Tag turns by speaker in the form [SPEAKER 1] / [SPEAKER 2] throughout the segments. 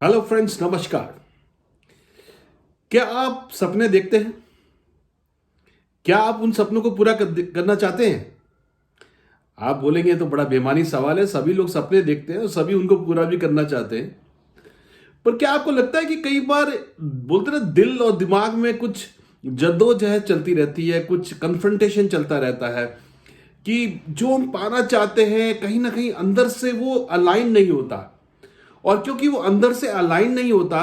[SPEAKER 1] Hello friends, नमस्कार। क्या आप सपने देखते हैं? क्या आप उन सपनों को पूरा करना चाहते हैं? आप बोलेंगे तो बड़ा बेमानी सवाल है। सभी लोग सपने देखते हैं और सभी उनको पूरा भी करना चाहते हैं। पर क्या आपको लगता है कि कई बार बोलते ना, दिल और दिमाग में कुछ जद्दोजहद चलती रहती है, कुछ कन्फ्रंटेशन चलता रहता है कि जो हम पाना चाहते हैं कहीं ना कहीं अंदर से वो अलाइन नहीं होता। और क्योंकि वो अंदर से अलाइन नहीं होता,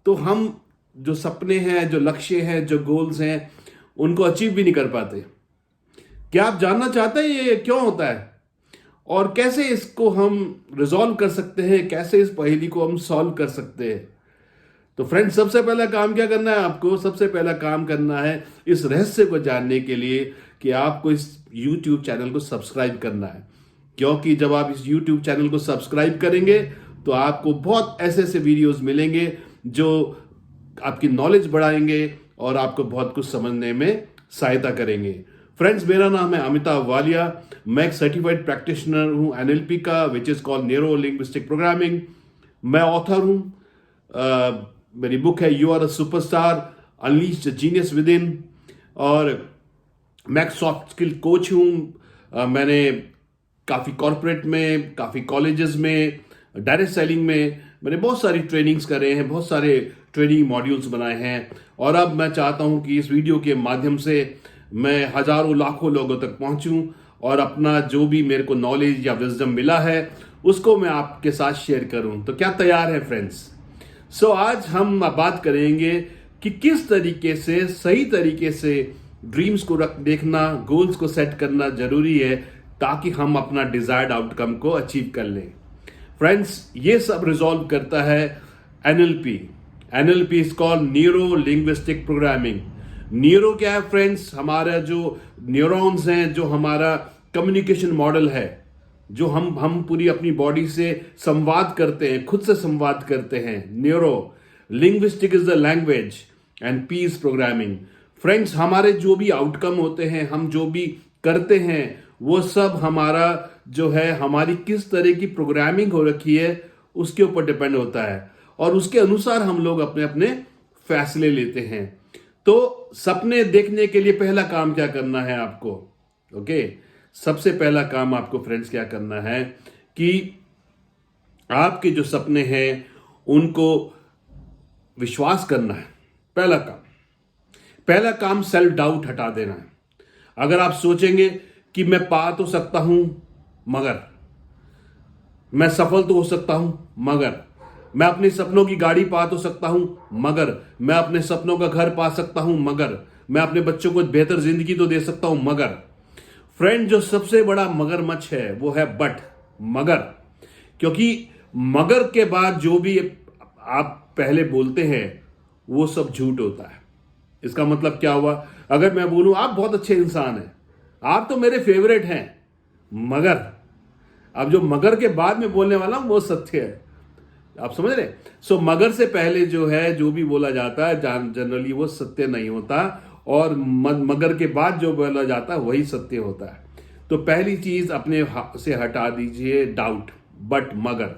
[SPEAKER 1] तो हम जो सपने हैं, जो लक्ष्य हैं, जो गोल्स हैं, उनको अचीव भी नहीं कर पाते। क्या आप जानना चाहते हैं ये क्यों होता है और कैसे इसको हम रिजॉल्व कर सकते हैं, कैसे इस पहेली को हम सॉल्व कर सकते हैं? तो फ्रेंड्स, सबसे पहला काम क्या करना है आपको? सबसे पहला काम करना है इस रहस्य को जानने के लिए कि आपको इस YouTube चैनल को सब्सक्राइब करना है। क्योंकि जब आप इस YouTube चैनल को सब्सक्राइब करेंगे तो आपको बहुत ऐसे ऐसे वीडियोस मिलेंगे जो आपकी नॉलेज बढ़ाएंगे और आपको बहुत कुछ समझने में सहायता करेंगे। फ्रेंड्स, मेरा नाम है अमिताभ वालिया। मैं एक सर्टिफाइड प्रैक्टिशनर हूं एनएलपी का, which is called neuro linguistic programming. मैं ऑथर हूं। मेरी बुक है you are a superstar, unleash the genius within. और मैं एक सॉफ्ट स्किल कोच हूं। मैंने काफ़ी कॉरपोरेट में, काफ़ी कॉलेजेस में, डायरेक्ट सेलिंग में मैंने बहुत सारी ट्रेनिंग्स करे हैं, बहुत सारे ट्रेनिंग मॉड्यूल्स बनाए हैं। और अब मैं चाहता हूं कि इस वीडियो के माध्यम से मैं हजारों लाखों लोगों तक पहुंचूं और अपना जो भी मेरे को नॉलेज या विजडम मिला है उसको मैं आपके साथ शेयर करूं। तो क्या तैयार है फ्रेंड्स? आज हम बात करेंगे कि किस तरीके से, सही तरीके से ड्रीम्स को देखना, गोल्स को सेट करना जरूरी है ताकि हम अपना डिजायर्ड आउटकम को अचीव कर लें। फ्रेंड्स, ये सब रिजॉल्व करता है NLP. NLP is called neuro linguistic programming. Neuro क्या है फ्रेंड्स? हमारा जो न्यूरॉन्स हैं, जो हमारा कम्युनिकेशन मॉडल है, जो हम पूरी अपनी बॉडी से संवाद करते हैं, खुद से संवाद करते हैं। Neuro linguistic is the language and P is programming. Friends, हमारे जो भी आउटकम होते हैं, हम जो भी करते हैं, वो सब हमारा जो है, हमारी किस तरह की प्रोग्रामिंग हो रखी है उसके ऊपर डिपेंड होता है। और उसके अनुसार हम लोग अपने अपने फैसले लेते हैं। तो सपने देखने के लिए पहला काम क्या करना है आपको? ओके, सबसे पहला काम आपको फ्रेंड्स क्या करना है कि आपके जो सपने हैं उनको विश्वास करना है। पहला काम सेल्फ डाउट हटा देना है। अगर आप सोचेंगे कि मैं पा तो सकता हूं, मगर मैं सफल तो हो सकता हूं, मगर मैं अपने सपनों की गाड़ी पा तो सकता हूं, मगर मैं अपने सपनों का घर पा सकता हूं, मगर मैं अपने बच्चों को बेहतर जिंदगी तो दे सकता हूं, मगर फ्रेंड, जो सबसे बड़ा मगरमच्छ है वो है बट, मगर। क्योंकि मगर के बाद जो भी आप पहले बोलते हैं वो सब झूठ होता है। इसका मतलब क्या हुआ? अगर मैं बोलूं आप बहुत अच्छे इंसान हैं, आप तो मेरे फेवरेट हैं, मगर, अब जो मगर के बाद में बोलने वाला हूं वो सत्य है। आप समझ रहे? मगर से पहले जो है, जो भी बोला जाता है जनरली वो सत्य नहीं होता, और मगर के बाद जो बोला जाता है वही सत्य होता है। तो पहली चीज अपने से हटा दीजिए डाउट, बट, मगर।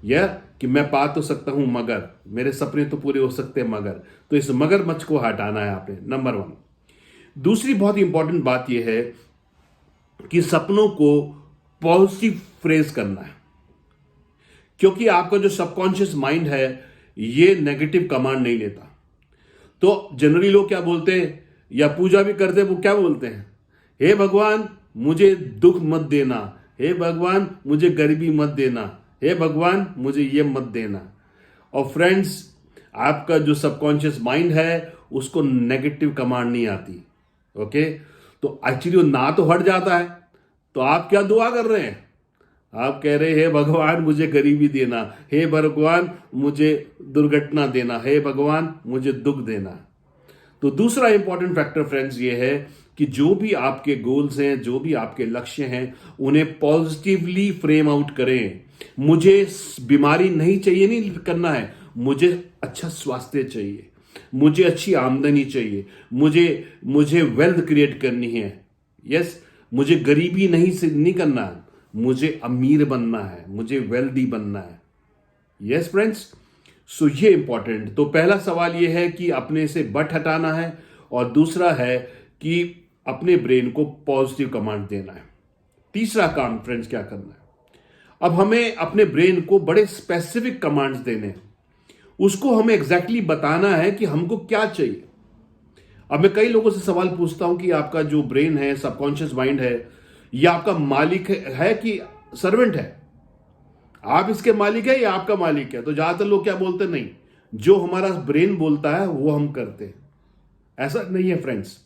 [SPEAKER 1] यह कि मैं पा तो सकता हूं, मगर मेरे सपने तो पूरे हो सकते हैं, मगर। तो इस मगरमच्छ को हटाना है आपने, नंबर 1। दूसरी बहुत इंपॉर्टेंट बात यह है कि सपनों को पॉजिटिव फ्रेज करना है। क्योंकि आपका जो सबकॉन्शियस माइंड है ये नेगेटिव कमांड नहीं लेता। तो जनरली लोग क्या बोलते हैं, या पूजा भी करते हैं, वो क्या बोलते हैं? हे भगवान मुझे दुख मत देना, हे भगवान मुझे गरीबी मत देना, हे भगवान मुझे ये मत देना। और फ्रेंड्स, आपका जो सबकॉन्शियस माइंड है उसको नेगेटिव कमांड नहीं आती। ओके, तो एक्चुअली वो ना तो हट जाता है। तो आप क्या दुआ कर रहे हैं? आप कह रहे हैं, हे भगवान मुझे गरीबी देना, हे भगवान मुझे दुर्घटना देना, हे भगवान मुझे दुख देना। तो दूसरा इंपॉर्टेंट फैक्टर फ्रेंड्स ये है कि जो भी आपके गोल्स हैं, जो भी आपके लक्ष्य हैं, उन्हें पॉजिटिवली फ्रेम आउट करें। मुझे बीमारी नहीं चाहिए, नहीं करना है, मुझे अच्छा स्वास्थ्य चाहिए, मुझे अच्छी आमदनी चाहिए, मुझे वेल्थ क्रिएट करनी है। यस, मुझे गरीबी नहीं करना है, मुझे अमीर बनना है, मुझे वेल्दी बनना है। यस फ्रेंड्स, सो ये इंपॉर्टेंट। तो पहला सवाल ये है कि अपने से बट हटाना है, और दूसरा है कि अपने ब्रेन को पॉजिटिव कमांड देना है। तीसरा काम फ्रेंड्स क्या करना है, अब हमें अपने ब्रेन को बड़े स्पेसिफिक कमांड्स देने हैं। उसको हमें एग्जैक्टली बताना है कि हमको क्या चाहिए। अब मैं कई लोगों से सवाल पूछता हूं कि आपका जो ब्रेन है, सबकॉन्शियस माइंड है, यह आपका मालिक है कि सर्वेंट है? आप इसके मालिक है या आपका मालिक है? तो ज्यादातर लोग क्या बोलते, नहीं, जो हमारा ब्रेन बोलता है वो हम करते हैं। ऐसा नहीं है फ्रेंड्स।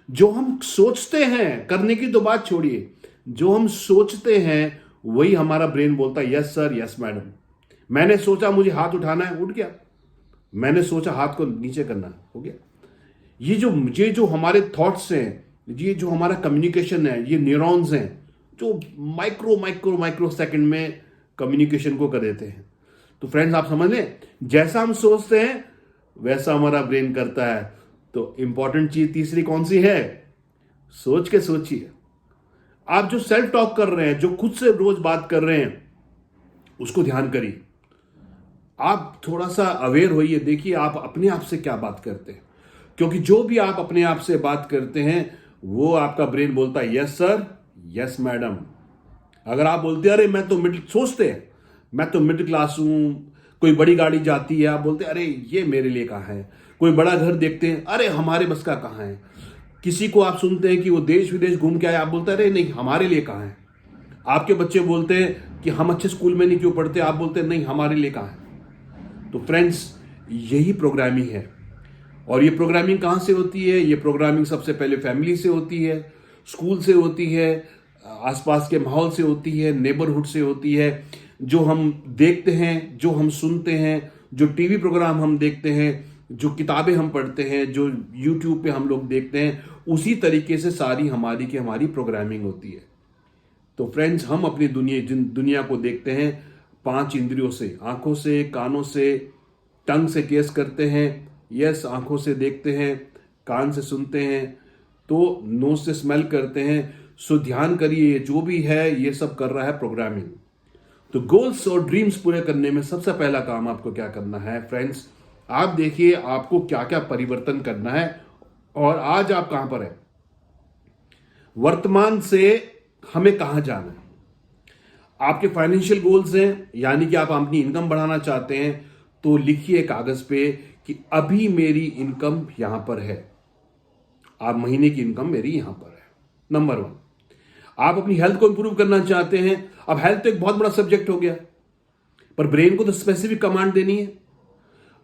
[SPEAKER 1] जो हम सोचते हैं, करने की तो बात छोड़िए, जो हम सोचते हैं वही हमारा ब्रेन बोलता है, यस सर, यस मैडम। मैंने सोचा मुझे हाथ उठाना है, उठ गया। मैंने सोचा हाथ को नीचे करना है, हो गया। ये जो हमारे थॉट्स हैं, ये जो हमारा कम्युनिकेशन है, ये न्यूरॉन्स हैं जो माइक्रो माइक्रो माइक्रो सेकंड में कम्युनिकेशन को कर देते हैं। तो फ्रेंड्स आप समझ लें, जैसा हम सोचते हैं वैसा हमारा ब्रेन करता है। तो इंपॉर्टेंट चीज तीसरी कौन सी है? सोच के सोचिए। आप जो सेल्फ टॉक कर रहे हैं, जो खुद से रोज बात कर रहे हैं, उसको ध्यान करिए। आप थोड़ा सा अवेयर होइए, देखिए आप अपने आप से क्या बात करते हैं। क्योंकि जो भी आप अपने आप से बात करते हैं वो आपका ब्रेन बोलता है यस सर, यस मैडम। अगर आप बोलते हैं अरे मैं तो सोचते हैं मैं तो मिडिल क्लास हूं, कोई बड़ी गाड़ी जाती है, आप बोलते हैं अरे ये मेरे लिए कहां है। कोई बड़ा घर देखते हैं, अरे हमारे बस का कहां है। किसी को आप सुनते हैं कि वो देश विदेश घूम के आए, आप बोलते हैं अरे नहीं हमारे लिए कहां है। आपके बच्चे बोलते हैं कि हम अच्छे स्कूल में नहीं क्यों पढ़ते, आप बोलते हैं नहीं हमारे लिए कहां है। तो फ्रेंड्स यही प्रोग्रामिंग है। और ये प्रोग्रामिंग कहां से होती है? ये प्रोग्रामिंग सबसे पहले फैमिली से होती है, स्कूल से होती है, आसपास के माहौल से होती है, नेबरहुड से होती है। जो हम देखते हैं, जो हम सुनते हैं, जो टीवी प्रोग्राम हम देखते हैं, जो किताबें हम पढ़ते हैं, जो यूट्यूब पे हम लोग देखते हैं, उसी तरीके से सारी हमारी प्रोग्रामिंग होती है। तो फ्रेंड्स हम अपनी दुनिया को देखते हैं 5 इंद्रियों से, आंखों से, कानों से, टंग से टेस्ट करते हैं, यस आंखों से देखते हैं, कान से सुनते हैं, तो नोज से स्मेल करते हैं। सो ध्यान करिए, जो भी है ये सब कर रहा है प्रोग्रामिंग। तो गोल्स और ड्रीम्स पूरे करने में सबसे पहला काम आपको क्या करना है फ्रेंड्स, आप देखिए आपको क्या क्या परिवर्तन करना है और आज आप कहां पर है, वर्तमान से हमें कहां जाना है। आपके फाइनेंशियल गोल्स हैं, यानी कि आप अपनी इनकम बढ़ाना चाहते हैं, तो लिखिए कागज पे कि अभी मेरी इनकम यहां पर है। आप महीने की इनकम मेरी यहां पर है। नंबर 1। आप अपनी हेल्थ को इंप्रूव करना चाहते हैं। अब हेल्थ तो एक बहुत बड़ा सब्जेक्ट हो गया, पर ब्रेन को तो स्पेसिफिक कमांड देनी है।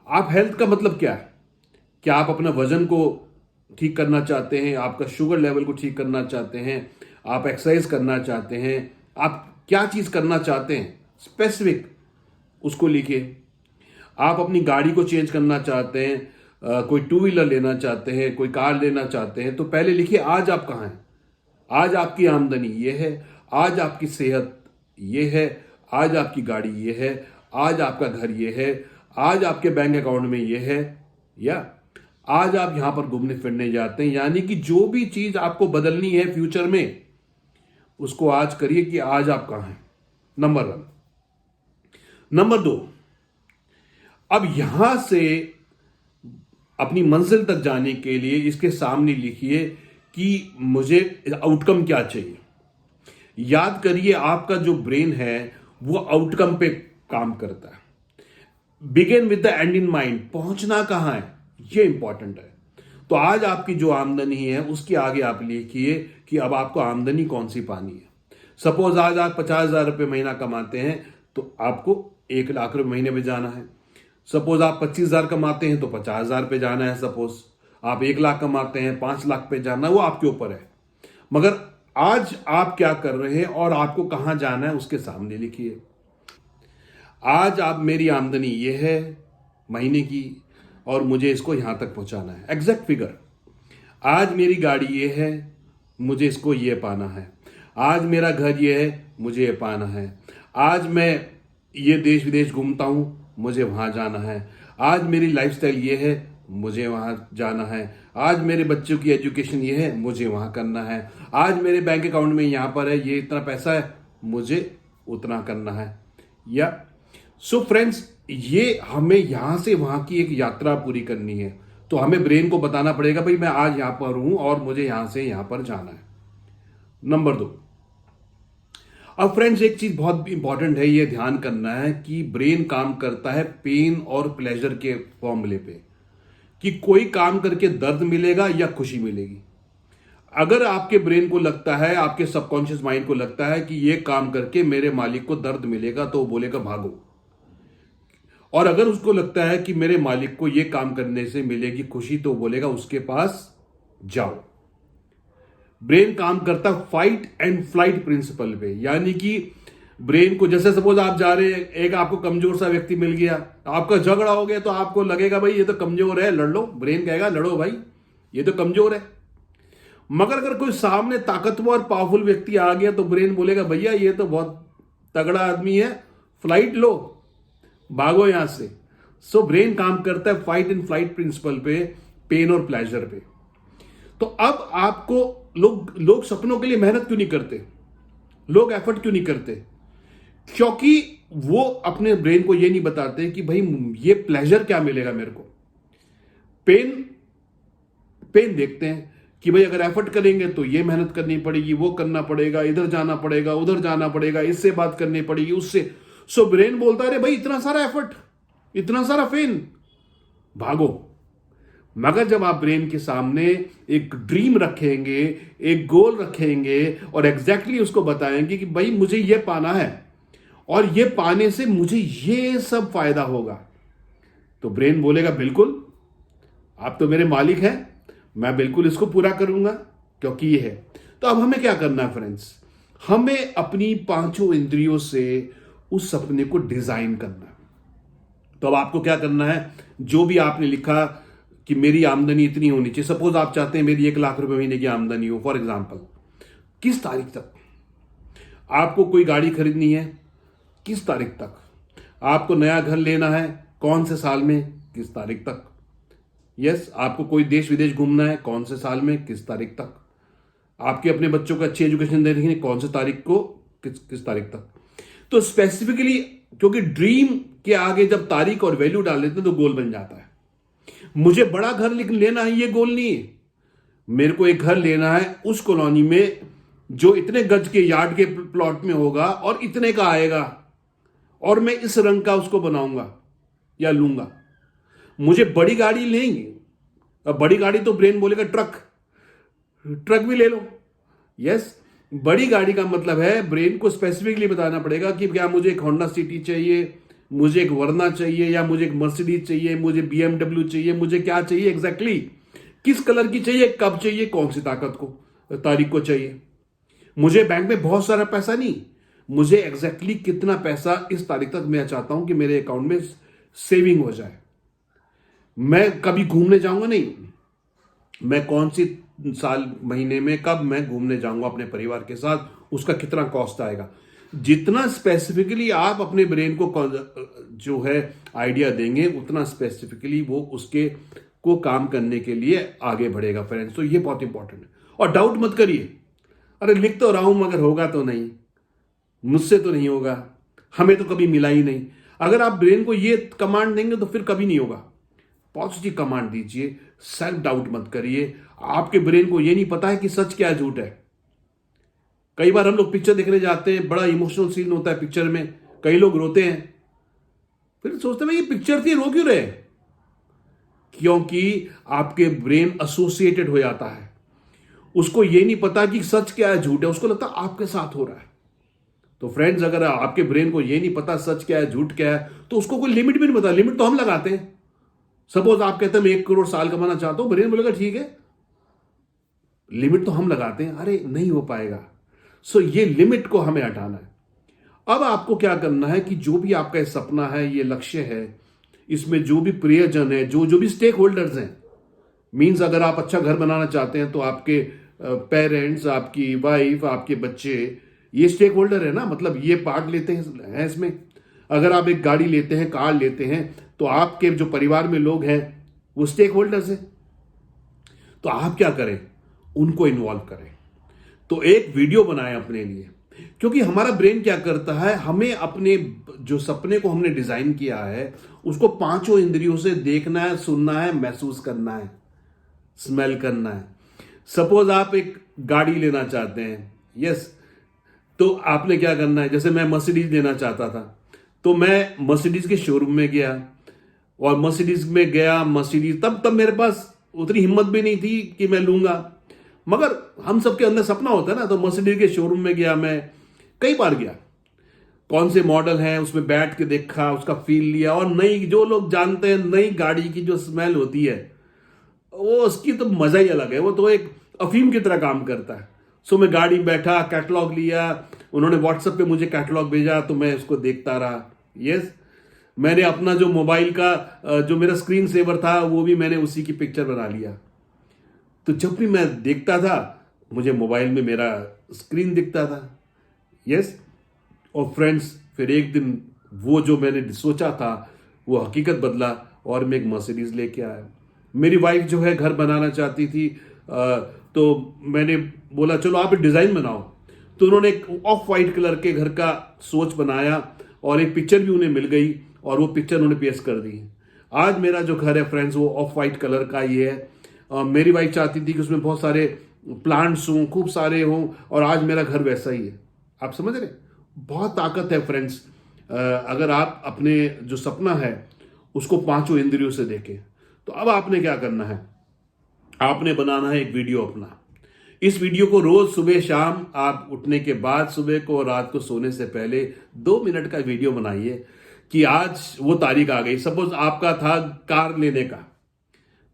[SPEAKER 1] आप हेल्थ का मतलब क्या है? क्या आप अपना वजन को ठीक करना चाहते हैं? आपका शुगर लेवल को ठीक करना चाहते हैं? आप एक्सरसाइज करना चाहते हैं? आप क्या चीज करना चाहते हैं स्पेसिफिक, उसको लिखिए। आप अपनी गाड़ी को चेंज करना चाहते हैं, कोई 2 व्हीलर लेना चाहते हैं, कोई कार लेना चाहते हैं, तो पहले लिखिए आज आप कहां हैं। आज आपकी आमदनी ये है, आज आपकी सेहत ये है, आज आपकी गाड़ी ये है, आज आपका घर ये है, आज आपके बैंक अकाउंट में ये है, या आज आप यहां पर घूमने फिरने जाते हैं। यानी कि जो भी चीज आपको बदलनी है फ्यूचर में, उसको आज करिए कि आज आप कहां हैं। नंबर 1। नंबर 2, अब यहां से अपनी मंजिल तक जाने के लिए इसके सामने लिखिए कि मुझे आउटकम क्या चाहिए। याद करिए आपका जो ब्रेन है वो आउटकम पे काम करता है। Begin with the and in mind, पहुंचना कहां है ये इंपॉर्टेंट है। तो आज आपकी जो आमदनी है उसके आगे आप लिखिए कि अब आपको आमदनी कौन सी पानी है। सपोज आज आप 50,000 रुपये महीना कमाते हैं तो आपको 1 लाख रुपये महीने में जाना है। सपोज आप 25,000 कमाते हैं तो 50,000 पे जाना है। सपोज आप 1 लाख कमाते हैं, 5 लाख पे जाना है, वो आपके ऊपर है। मगर आज आप क्या कर रहे हैं और आपको कहां जाना है उसके सामने लिखिए। आज आप मेरी आमदनी ये है महीने की और मुझे इसको यहां तक पहुंचाना है, एग्जैक्ट फिगर। आज मेरी गाड़ी ये है, मुझे इसको ये पाना है। आज मेरा घर ये है, मुझे ये पाना है। आज मैं ये देश विदेश घूमता हूं, मुझे वहां जाना है। आज मेरी लाइफस्टाइल ये है, मुझे वहां जाना है। आज मेरे बच्चों की एजुकेशन ये है, मुझे वहां करना है। आज मेरे बैंक अकाउंट में यहां पर है, ये इतना पैसा है, मुझे उतना करना है। या सो फ्रेंड्स, ये हमें यहां से वहां की एक यात्रा पूरी करनी है, तो हमें ब्रेन को बताना पड़ेगा भाई मैं आज यहां पर हूं और मुझे यहां से यहां पर जाना है। नंबर 2, अब फ्रेंड्स एक चीज बहुत इंपॉर्टेंट है, ये ध्यान करना है कि ब्रेन काम करता है पेन और प्लेजर के फॉर्मूले पे, कि कोई काम करके दर्द मिलेगा या खुशी मिलेगी। अगर आपके ब्रेन को लगता है, आपके सबकॉन्शियस माइंड को लगता है कि ये काम करके मेरे मालिक को दर्द मिलेगा, तो वो बोलेगा भागो। और अगर उसको लगता है कि मेरे मालिक को ये काम करने से मिलेगी खुशी, तो वो बोलेगा उसके पास जाओ। ब्रेन काम करता फाइट एंड फ्लाइट प्रिंसिपल पे, यानी कि ब्रेन को, जैसे सपोज आप जा रहे हैं, एक आपको कमजोर सा व्यक्ति मिल गया, आपका झगड़ा हो गया, तो आपको लगेगा भाई ये तो कमजोर है, लड़ लो। ब्रेन कहेगा लड़ो भाई, ये तो कमजोर है। मगर अगर कोई सामने ताकतवर पावरफुल व्यक्ति आ गया, तो ब्रेन बोलेगा भैया ये तो बहुत तगड़ा आदमी है, फ्लाइट लो, भागो यहां से। सो ब्रेन काम करता है फाइट एंड फ्लाइट प्रिंसिपल पे, पेन और प्लेजर पे। तो अब आपको लोग सपनों के लिए मेहनत क्यों नहीं करते, लोग एफर्ट क्यों नहीं करते? क्योंकि वो अपने ब्रेन को ये नहीं बताते कि भाई ये प्लेजर क्या मिलेगा मेरे को। पेन पेन देखते हैं कि भाई अगर एफर्ट करेंगे तो ये मेहनत करनी पड़ेगी, वो करना पड़ेगा, इधर जाना पड़ेगा, उधर जाना पड़ेगा, इससे बात करनी पड़ेगी, उससे। सो ब्रेन बोलता है भाई इतना सारा एफर्ट, इतना सारा पेन, भागो। मगर जब आप ब्रेन के सामने एक ड्रीम रखेंगे, एक गोल रखेंगे और एग्जैक्टली उसको बताएंगे कि भाई मुझे ये पाना है और ये पाने से मुझे ये सब फायदा होगा, तो ब्रेन बोलेगा बिल्कुल, आप तो मेरे मालिक हैं, मैं बिल्कुल इसको पूरा करूंगा क्योंकि ये है। तो अब हमें क्या करना है फ्रेंड्स, हमें अपनी पांचों इंद्रियों से उस सपने को डिजाइन करना है। तो अब आपको क्या करना है, जो भी आपने लिखा कि मेरी आमदनी इतनी होनी चाहिए, सपोज आप चाहते हैं मेरी 1 लाख रुपए महीने की आमदनी हो फॉर एग्जांपल, किस तारीख तक? आपको कोई गाड़ी खरीदनी है, किस तारीख तक? आपको नया घर लेना है, कौन से साल में, किस तारीख तक? यस, आपको कोई देश विदेश घूमना है, कौन से साल में, किस तारीख तक? आपके अपने बच्चों को अच्छी एजुकेशन देनी है, कौन से तारीख को, किस तारीख तक? तो स्पेसिफिकली, क्योंकि ड्रीम के आगे जब तारीख और वैल्यू डाल देते हैं तो गोल बन जाता है। मुझे बड़ा घर लेना है, ये गोल नहीं है। मेरे को एक घर लेना है उस कॉलोनी में जो इतने गज के यार्ड के प्लॉट में होगा और इतने का आएगा, और मैं इस रंग का उसको बनाऊंगा या लूंगा। मुझे बड़ी गाड़ी लेंगे, अब बड़ी गाड़ी तो ब्रेन बोलेगा ट्रक भी ले लो। यस, बड़ी गाड़ी का मतलब है ब्रेन को स्पेसिफिकली बताना पड़ेगा कि क्या मुझे एक होंडा सिटी चाहिए, मुझे एक वर्ना चाहिए, या मुझे एक मर्सिडीज चाहिए, मुझे BMW चाहिए, मुझे क्या चाहिए एग्जैक्टली, किस कलर की चाहिए, कब चाहिए, कौन सी तारीख को चाहिए। मुझे बैंक में बहुत सारा पैसा नहीं, मुझे एग्जैक्टली कितना पैसा इस तारीख तक मैं चाहता हूं कि मेरे अकाउंट में सेविंग हो जाए। मैं कभी घूमने जाऊंगा नहीं, मैं कौन सी साल महीने में कब मैं घूमने जाऊंगा अपने परिवार के साथ, उसका कितना कॉस्ट आएगा। जितना स्पेसिफिकली आप अपने ब्रेन को जो है आइडिया देंगे, उतना स्पेसिफिकली वो उसके को काम करने के लिए आगे बढ़ेगा फ्रेंड्स। तो ये बहुत इंपॉर्टेंट है। और डाउट मत करिए, अरे लिख तो रहा हूं मगर होगा तो नहीं, मुझसे तो नहीं होगा, हमें तो कभी मिला ही नहीं। अगर आप ब्रेन को ये कमांड देंगे तो फिर कभी नहीं होगा। पॉजिटिव कमांड दीजिए, सेल्फ डाउट मत करिए। आपके ब्रेन को ये नहीं पता है कि सच क्या है झूठ है। कई बार हम लोग पिक्चर देखने जाते हैं, बड़ा इमोशनल सीन होता है पिक्चर में, कई लोग रोते हैं, फिर सोचते हैं ये पिक्चर थी, रो क्यों रहे? क्योंकि आपके ब्रेन एसोसिएटेड हो जाता है, उसको ये नहीं पता कि सच क्या है झूठ है, उसको लगता है आपके साथ हो रहा है। तो फ्रेंड्स, अगर आपके ब्रेन को ये नहीं पता सच क्या है झूठ क्या है, तो उसको कोई लिमिट भी नहीं पता। लिमिट तो हम लगाते हैं। सपोज आप कहते हैं मैं 1 करोड़ साल कमाना चाहता हूं, ब्रेन बोलेगा ठीक है, लिमिट तो हम लगाते हैं, अरे नहीं हो पाएगा। सो ये लिमिट को हमें हटाना है। अब आपको क्या करना है कि जो भी आपका सपना है, ये लक्ष्य है, इसमें जो भी प्रियजन है, जो भी स्टेक होल्डर्स हैं, मीन्स अगर आप अच्छा घर बनाना चाहते हैं तो आपके पेरेंट्स, आपकी वाइफ, आपके बच्चे, ये स्टेक होल्डर है ना, मतलब ये पार्ट लेते हैं इसमें। अगर आप एक गाड़ी लेते हैं, कार लेते हैं, तो आपके जो परिवार में लोग हैं वो स्टेक होल्डर्स हैं। तो आप क्या करें, उनको इन्वॉल्व करें। तो एक वीडियो बनाएं अपने लिए, क्योंकि हमारा ब्रेन क्या करता है, हमें अपने जो सपने को हमने डिजाइन किया है उसको पांचों इंद्रियों से देखना है, सुनना है, महसूस करना है, स्मेल करना है। सपोज आप एक गाड़ी लेना चाहते हैं, यस, तो आपने क्या करना है, जैसे मैं मर्सिडीज लेना चाहता था तो मैं मर्सिडीज के शोरूम में गया, और मर्सिडीज में गया, मर्सिडीज तब मेरे पास उतनी हिम्मत भी नहीं थी कि मैं लूंगा, मगर हम सबके अंदर सपना होता है ना, तो मर्सिडीज के शोरूम में गया, मैं कई बार गया, कौन से मॉडल है उसमें बैठ के देखा, उसका फील लिया, और नई, जो लोग जानते हैं नई गाड़ी की जो स्मेल होती है वो उसकी तो मजा ही अलग है, वो तो एक अफीम की तरह काम करता है। सो मैं गाड़ी बैठा, कैटलॉग लिया, उन्होंने व्हाट्सएप पे मुझे कैटलॉग भेजा तो मैं उसको देखता रहा। यस, मैंने अपना जो मोबाइल का जो मेरा स्क्रीन सेवर था वो भी मैंने उसी की पिक्चर बना लिया। तो जब भी मैं देखता था मुझे मोबाइल में मेरा स्क्रीन दिखता था। यस, और फ्रेंड्स, फिर एक दिन वो जो मैंने सोचा था वो हकीकत बदला और मैं एक मर्सिडीज लेके आया। मेरी वाइफ जो है घर बनाना चाहती थी, तो मैंने बोला चलो आप एक डिजाइन बनाओ, तो उन्होंने एक ऑफ वाइट कलर के घर का सोच बनाया और एक पिक्चर भी उन्हें मिल गई और वो पिक्चर उन्होंने पेश कर दी। आज मेरा जो घर है फ्रेंड्स वो ऑफ वाइट कलर का ही है। मेरी वाइफ चाहती थी कि उसमें बहुत सारे प्लांट्स हों, खूब सारे हों, और आज मेरा घर वैसा ही है। आप समझ रहे, बहुत ताकत है फ्रेंड्स, अगर आप अपने जो सपना है उसको पांचों इंद्रियों से देखें। तो अब आपने क्या करना है, आपने बनाना है एक वीडियो अपना। इस वीडियो को रोज सुबह शाम, आप उठने के बाद सुबह को और रात को सोने से पहले 2 मिनट का वीडियो बनाइए कि आज वो तारीख आ गई। सपोज आपका था कार लेने का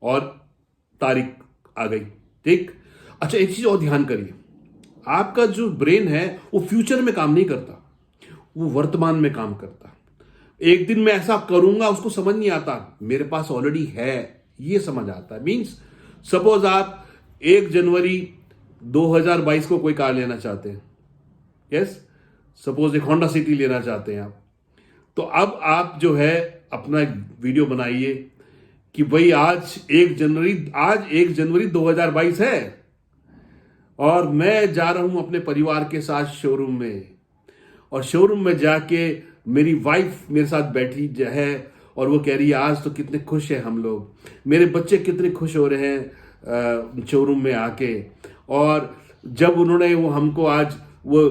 [SPEAKER 1] और तारीख आ गई, ठीक। अच्छा, एक चीज और ध्यान करिए, आपका जो ब्रेन है वो फ्यूचर में काम नहीं करता, वो वर्तमान में काम करता। एक दिन मैं ऐसा करूंगा उसको समझ नहीं आता, मेरे पास ऑलरेडी है ये समझ आता है। मींस सपोज आप 1 जनवरी 2022 को कोई कार लेना चाहते हैं, यस, सपोज एक होंडा सिटी लेना चाहते हैं आप, तो अब आप जो है अपना एक वीडियो बनाइए कि भाई आज 1 जनवरी 2022 है और मैं जा रहा हूं अपने परिवार के साथ शोरूम में, और शोरूम में जाके मेरी वाइफ मेरे साथ बैठी है और वो कह रही है आज तो कितने खुश हैं हम लोग, मेरे बच्चे कितने खुश हो रहे हैं शोरूम में आके। और जब उन्होंने वो हमको आज वो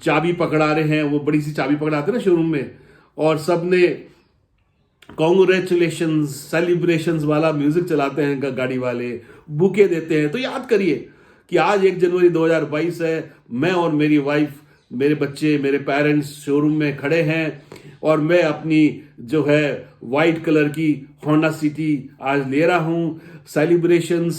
[SPEAKER 1] चाबी पकड़ा रहे हैं, वो बड़ी सी चाबी पकड़ाते हैं ना शोरूम में, और सब ने कॉन्ग्रेचुलेशंस, सेलिब्रेशंस वाला म्यूजिक चलाते हैं गाड़ी वाले, बुके देते हैं, तो याद करिए कि आज 1 जनवरी 2022 है, मैं और मेरी वाइफ, मेरे बच्चे, मेरे पेरेंट्स शोरूम में खड़े हैं और मैं अपनी जो है वाइट कलर की होंडा सिटी आज ले रहा हूं। सेलिब्रेशंस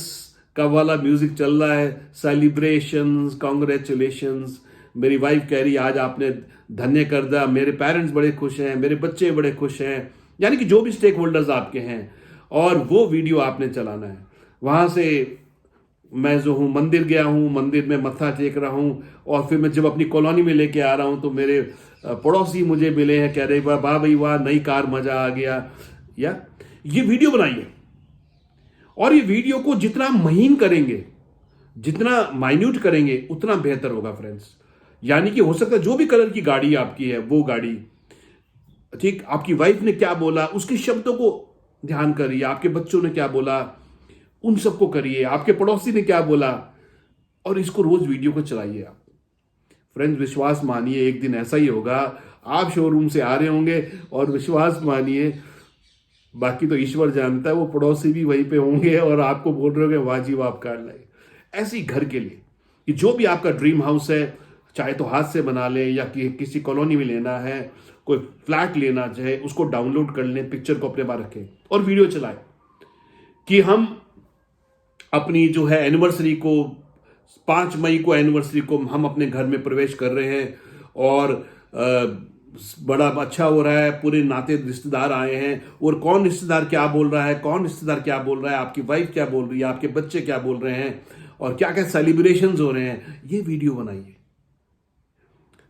[SPEAKER 1] का वाला म्यूजिक चल रहा है, सेलिब्रेशंस, कॉन्ग्रेचुलेशंस। मेरी वाइफ कह रही है आज आपने धन्य कर दिया, मेरे पेरेंट्स बड़े खुश हैं, मेरे बच्चे बड़े खुश हैं, यानी कि जो भी स्टेक होल्डर्स आपके हैं, और वो वीडियो आपने चलाना है। वहां से मैं जो हूँ मंदिर गया हूँ, मंदिर में मत्था टेक रहा हूँ, और फिर मैं जब अपनी कॉलोनी में लेके आ रहा हूँ तो मेरे पड़ोसी मुझे मिले हैं, कह रहे वाह भाई वाह, नई कार, मजा आ गया। या ये वीडियो बनाइए, और ये वीडियो को जितना महीन करेंगे, जितना माइन्यूट करेंगे उतना बेहतर होगा फ्रेंड्स। यानी कि हो सकता है जो भी कलर की गाड़ी आपकी है वो गाड़ी, ठीक, आपकी वाइफ ने क्या बोला उसके शब्दों को ध्यान करिए, आपके बच्चों ने क्या बोला उन सबको करिए, आपके पड़ोसी ने क्या बोला, और इसको रोज वीडियो को चलाइए आप। फ्रेंड्स, विश्वास मानिए एक दिन ऐसा ही होगा, आप शोरूम से आ रहे होंगे और विश्वास मानिए, बाकी तो ईश्वर जानता है, वो पड़ोसी भी वहीं पे होंगे और आपको बोल रहे होंगे वाह जी वाह आप कार लाए। ऐसे ही घर के लिए कि जो भी आपका ड्रीम हाउस है, चाहे तो हाथ से बना ले या कि किसी कॉलोनी में लेना है, कोई फ्लैट लेना चाहे, उसको डाउनलोड कर लें, पिक्चर को अपने पास रखें और वीडियो चलाएं कि हम अपनी जो है एनिवर्सरी को, 5 मई को एनिवर्सरी को हम अपने घर में प्रवेश कर रहे हैं और बड़ा अच्छा हो रहा है, पूरे नाते रिश्तेदार आए हैं, और कौन रिश्तेदार क्या बोल रहा है, कौन रिश्तेदार क्या बोल रहा है, आपकी वाइफ क्या बोल रही है, आपके बच्चे क्या बोल रहे हैं, और क्या क्या सेलिब्रेशंस हो रहे हैं, ये वीडियो बनाइए।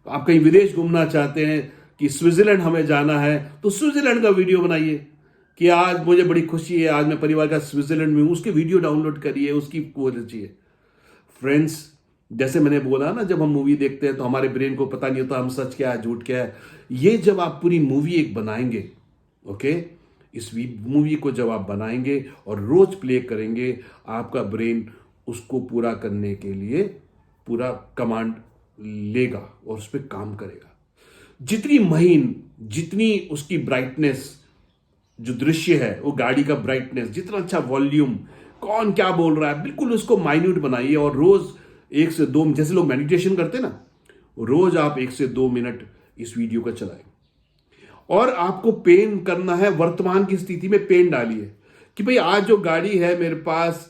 [SPEAKER 1] आप कहीं विदेश घूमना चाहते हैं कि स्विट्जरलैंड हमें जाना है, तो स्विट्जरलैंड का वीडियो बनाइए कि आज मुझे बड़ी खुशी है, आज मैं परिवार का स्विट्जरलैंड में हूं, उसके वीडियो डाउनलोड करिए, उसकी वो रचिए। फ्रेंड्स, जैसे मैंने बोला ना, जब हम मूवी देखते हैं तो हमारे ब्रेन को पता नहीं होता हम सच क्या है झूठ क्या है। ये जब आप पूरी मूवी एक बनाएंगे, ओके, इस मूवी को जब आप बनाएंगे और रोज प्ले करेंगे, आपका ब्रेन उसको पूरा करने के लिए पूरा कमांड लेगा और उस पर काम करेगा। जितनी महीन, जितनी उसकी ब्राइटनेस, जो दृश्य है वो गाड़ी का ब्राइटनेस, जितना अच्छा वॉल्यूम, कौन क्या बोल रहा है, बिल्कुल उसको माइन्यूट बनाइए। और रोज 1 से 2, जैसे लोग मेडिटेशन करते हैं ना, रोज आप 1 से 2 मिनट इस वीडियो का चलाएं। और आपको पेन करना है, वर्तमान की स्थिति में पेन डालिए कि भाई आज जो गाड़ी है मेरे पास,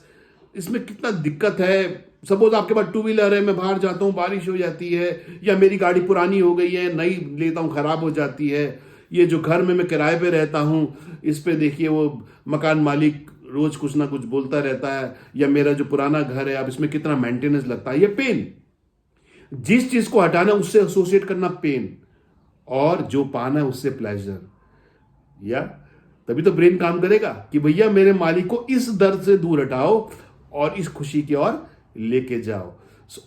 [SPEAKER 1] इसमें कितना दिक्कत है। सपोज आपके पास 2 व्हीलर है, मैं बाहर जाता हूँ बारिश हो जाती है, या मेरी गाड़ी पुरानी हो गई है, नई लेता हूँ खराब हो जाती है। ये जो घर में मैं किराए पे रहता हूँ, इस पे देखिए वो मकान मालिक रोज कुछ ना कुछ बोलता रहता है, या मेरा जो पुराना घर है अब इसमें कितना मेंटेनेंस लगता है। ये पेन, जिस चीज को हटाना उससे एसोसिएट करना पेन, और जो पाना है उससे प्लेजर, या तभी तो ब्रेन काम करेगा कि भैया मेरे मालिक को इस दर्द से दूर हटाओ और इस खुशी की ओर लेके जाओ।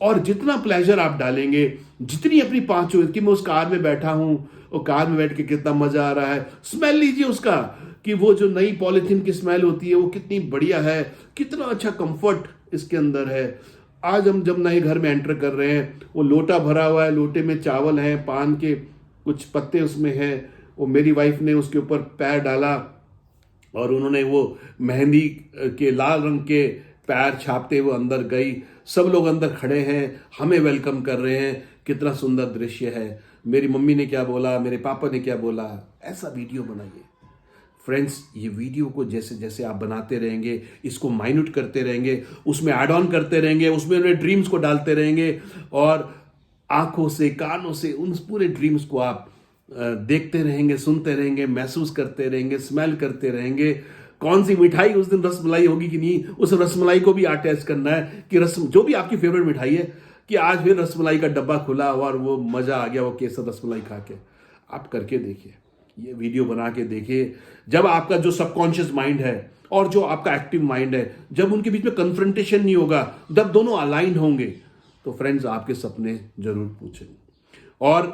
[SPEAKER 1] और जितना प्लेजर आप डालेंगे, जितनी अपनी पांचों कि मैं उस कार में बैठा हूं, वो कार में बैठ के कितना मजा आ रहा है, स्मेल लीजिए उसका कि वो जो नई पॉलिथीन की स्मेल होती है वो कितनी बढ़िया है, कितना अच्छा कंफर्ट इसके अंदर है। आज हम जब नए घर में एंटर कर रहे हैं, वो लोटा भरा हुआ है, लोटे में चावल है, पान के कुछ पत्ते उसमें है, वो मेरी वाइफ ने उसके ऊपर पैर डाला और उन्होंने वो मेहंदी के लाल रंग के पैर छापते हुए अंदर गई। सब लोग अंदर खड़े हैं, हमें वेलकम कर रहे हैं, कितना सुंदर दृश्य है। मेरी मम्मी ने क्या बोला, मेरे पापा ने क्या बोला, ऐसा वीडियो बनाइए। फ्रेंड्स, ये वीडियो को जैसे जैसे आप बनाते रहेंगे, इसको माइन्यूट करते रहेंगे, उसमें ऐड ऑन करते रहेंगे, उसमें उन्हें ड्रीम्स को डालते रहेंगे, और आंखों से कानों से उन पूरे ड्रीम्स को आप देखते रहेंगे, सुनते रहेंगे, महसूस करते रहेंगे, स्मेल करते रहेंगे। कौन सी मिठाई उस दिन रसमलाई होगी कि नहीं, उस रसमलाई को भी अटैच करना है कि जो भी आपकी फेवरेट मिठाई है, कि आज फिर रसमलाई का डब्बा खुला और वो मजा आ गया वो केसर रसमलाई खा के। आप करके देखिए, ये वीडियो बना के देखिए। जब आपका जो सबकॉन्शियस माइंड है और जो आपका एक्टिव माइंड है, जब उनके बीच में कन्फ्रंटेशन नहीं होगा, जब दोनों अलाइन होंगे, तो फ्रेंड्स आपके सपने जरूर पूछेंगे। और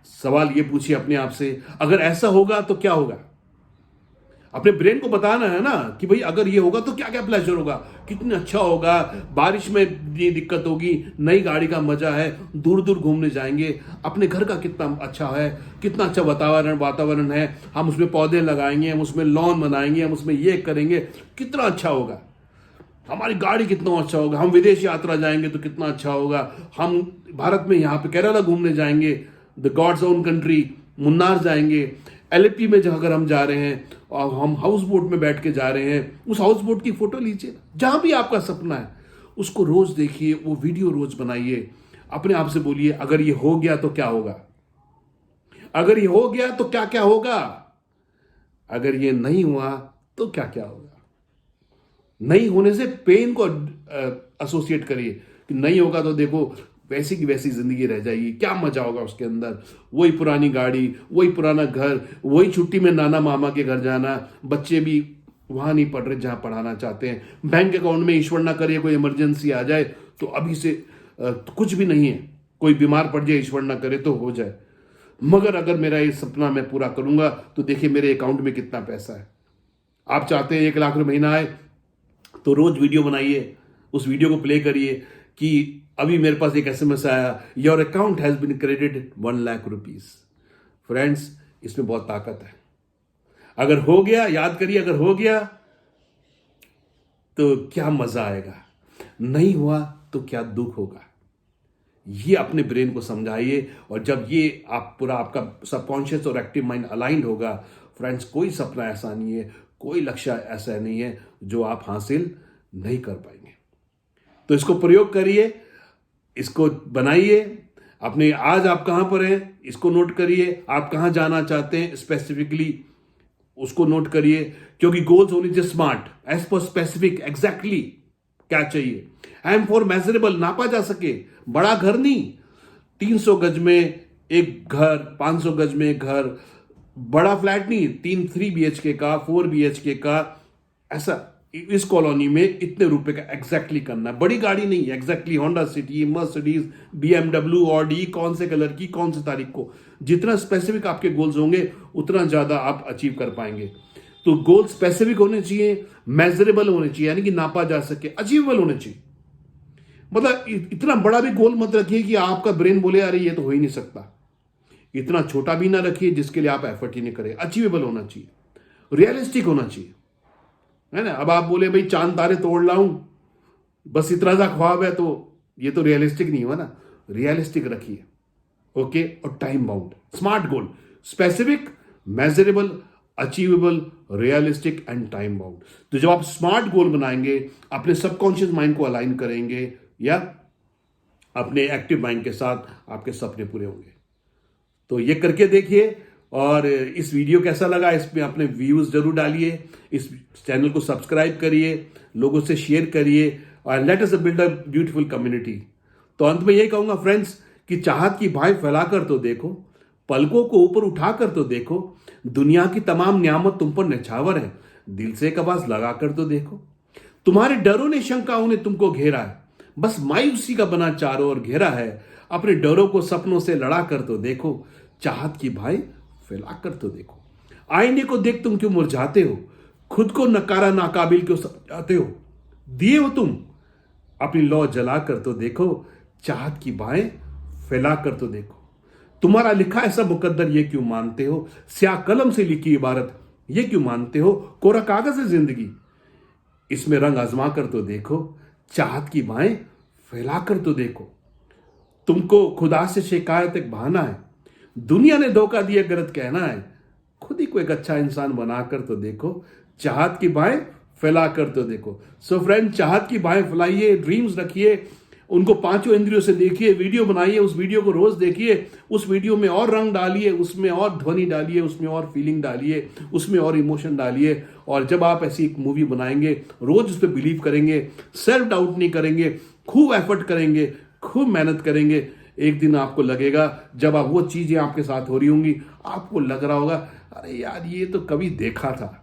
[SPEAKER 1] सवाल ये पूछिए अपने आप से, अगर ऐसा होगा तो क्या होगा। अपने ब्रेन को बताना है ना कि भाई अगर ये होगा तो क्या क्या प्लेजर होगा, कितना अच्छा होगा, बारिश में ये दिक्कत होगी, नई गाड़ी का मजा है, दूर दूर घूमने जाएंगे, अपने घर का कितना अच्छा है, कितना अच्छा वातावरण है, हम उसमें पौधे लगाएंगे, हम उसमें लॉन बनाएंगे, हम उसमें ये करेंगे, कितना अच्छा होगा। हमारी गाड़ी कितना अच्छा होगा, हम विदेश यात्रा जाएंगे तो कितना अच्छा होगा, हम भारत में यहाँ पे केरला घूमने जाएंगे, the gods own country, Munnar जाएंगे, एलएपी में जहाँ अगर हम जा रहे हैं और हम हाउस बोट में बैठ के जा रहे हैं, उस हाउस बोट की फोटो लीजिए। जहां भी आपका सपना है उसको रोज देखिए, वो वीडियो रोज बनाइए। अपने आप से बोलिए, अगर ये हो गया तो क्या होगा, अगर ये हो गया तो क्या क्या होगा, अगर ये नहीं हुआ तो क्या क्या होगा। नहीं होने से पेन को एसोसिएट करिए कि नहीं होगा तो देखो वैसी की वैसी जिंदगी रह जाएगी, क्या मजा होगा उसके अंदर, वही पुरानी गाड़ी, वही पुराना घर, वही छुट्टी में नाना मामा के घर जाना, बच्चे भी वहां नहीं पढ़ रहे जहां पढ़ाना चाहते हैं, बैंक अकाउंट में ईश्वर ना करे कोई इमरजेंसी आ जाए तो अभी से कुछ भी नहीं है, कोई बीमार पड़ जाए ईश्वर ना करे तो हो जाए, मगर अगर मेरा ये सपना मैं पूरा करूंगा तो देखिए मेरे अकाउंट में कितना पैसा है। आप चाहते हैं 1 लाख रुपये महीना आए तो रोज वीडियो बनाइए, उस वीडियो को प्ले करिए कि अभी मेरे पास एक एसएमएस आया, your account has been credited 1 lakh rupees. Friends, इसमें बहुत ताकत है। अगर हो गया, याद करिए, अगर हो गया तो क्या मजा आएगा, नहीं हुआ तो क्या दुख होगा। ये अपने ब्रेन को समझाइए, और जब ये आप पूरा आपका सबकॉन्शियस और एक्टिव माइंड अलाइंड होगा, फ्रेंड्स, कोई सपना ऐसा नहीं है, कोई लक्ष्य ऐसा नहीं है जो आप हासिल नहीं कर पाएंगे। तो इसको प्रयोग करिए, इसको बनाइए अपने। आज आप कहां पर हैं इसको नोट करिए, आप कहां जाना चाहते हैं स्पेसिफिकली उसको नोट करिए, क्योंकि गोल्स होने चाहिए smart, as per specific, exactly क्या चाहिए, एम फॉर मेजरेबल, नापा जा सके। बड़ा घर नहीं, 300 गज में एक घर, 500 गज में एक घर, बड़ा फ्लैट नहीं, 3 BHK का, 4 BHK का, ऐसा इस कॉलोनी में इतने रुपए का एग्जैक्टली करना है। बड़ी गाड़ी नहीं, exactly Honda city, Mercedes, BMW, Audi, कौन से कलर की, कौन सी तारीख को। जितना स्पेसिफिक आपके गोल्स होंगे उतना ज्यादा आप अचीव कर पाएंगे। तो गोल स्पेसिफिक होने चाहिए, मेजरेबल होने चाहिए, यानी कि नापा जा सके, अचीवेबल होने चाहिए। मतलब इतना बड़ा भी गोल मत रखिए कि आपका ब्रेन बोले अरे ये तो हो ही नहीं सकता। इतना छोटा भी ना रखिए जिसके लिए आप एफर्ट ही नहीं करें। अचीवेबल होना चाहिए, रियलिस्टिक होना चाहिए, है ना। अब आप बोले भाई चांद तारे तोड़ लाऊं, बस इतना सा ख्वाब है, तो ये तो रियलिस्टिक नहीं हुआ ना। रियलिस्टिक रखिए, ओके। और time bound smart goal, specific, measurable, achievable, realistic and time bound. तो जब आप स्मार्ट गोल बनाएंगे, अपने सबकॉन्शियस माइंड को अलाइन करेंगे या अपने एक्टिव माइंड के साथ, आपके सपने पूरे होंगे। तो ये करके देखिए। और इस वीडियो कैसा लगा, इसमें अपने व्यूज जरूर डालिए, इस चैनल को सब्सक्राइब करिए, लोगों से शेयर करिए, और let us build a beautiful community. तो अंत में यही कहूंगा फ्रेंड्स कि चाहत की बाहें फैलाकर तो देखो, पलकों को ऊपर उठाकर तो देखो, दुनिया की तमाम नियामत तुम पर निछावर है, दिल से एक आवाज लगाकर तो देखो। तुम्हारे डरों ने शंकाओं ने तुमको घेरा है, बस मायूसी का बना चारों ओर घेरा है। अपने डरों को सपनों से लड़ा कर तो देखो, चाहत की बाहें फैलाकर तो देखो। आईने को देख तुम क्यों मुरझाते हो, खुद को नकारा नाकाबिल क्यों समझाते हो। दिए हो तुम अपनी लौ जलाकर तो देखो, चाहत की बाहें फैलाकर तो देखो। तुम्हारा लिखा ऐसा मुकद्दर ये क्यों मानते हो, स्याह कलम से लिखी इबारत ये क्यों मानते हो। कोरा कागज है जिंदगी, इसमें रंग आजमा कर तो देखो, चाहत की बाहें फैलाकर तो देखो। तुमको खुदा से शिकायत एक बहाना है, दुनिया ने धोखा दिया गलत कहना है। खुद ही को एक अच्छा इंसान बनाकर तो देखो, चाहत की बाहें फैलाकर तो देखो। सो फ्रेंड, चाहत की बाहें फैलाइए, ड्रीम्स रखिए, उनको पांचों इंद्रियों से देखिए, वीडियो बनाइए, उस वीडियो को रोज देखिए, उस वीडियो में और रंग डालिए, उसमें और ध्वनि डालिए, उसमें और फीलिंग डालिए, उसमें और इमोशन डालिए। और जब आप ऐसी एक मूवी बनाएंगे, रोज उस पर बिलीव करेंगे, सेल्फ डाउट नहीं करेंगे, खूब एफर्ट करेंगे, खूब मेहनत करेंगे, एक दिन आपको लगेगा, जब आप वो चीजें आपके साथ हो रही होंगी, आपको लग रहा होगा अरे यार ये तो कभी देखा था,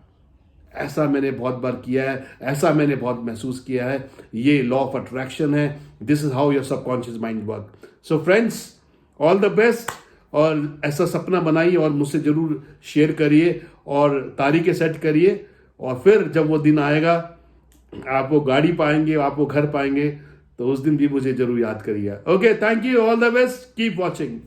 [SPEAKER 1] ऐसा मैंने बहुत बार किया है, ऐसा मैंने बहुत महसूस किया है। ये लॉ ऑफ अट्रैक्शन है, this is how your subconscious mind work. So friends, all the best, और ऐसा सपना बनाइए और मुझसे जरूर शेयर करिए और तारीखें सेट करिए। और फिर जब वो दिन आएगा, आप वो गाड़ी पाएंगे, आप वो घर पाएंगे, तो उस दिन भी मुझे जरूर याद करिए। Okay, thank you, all the best, keep watching.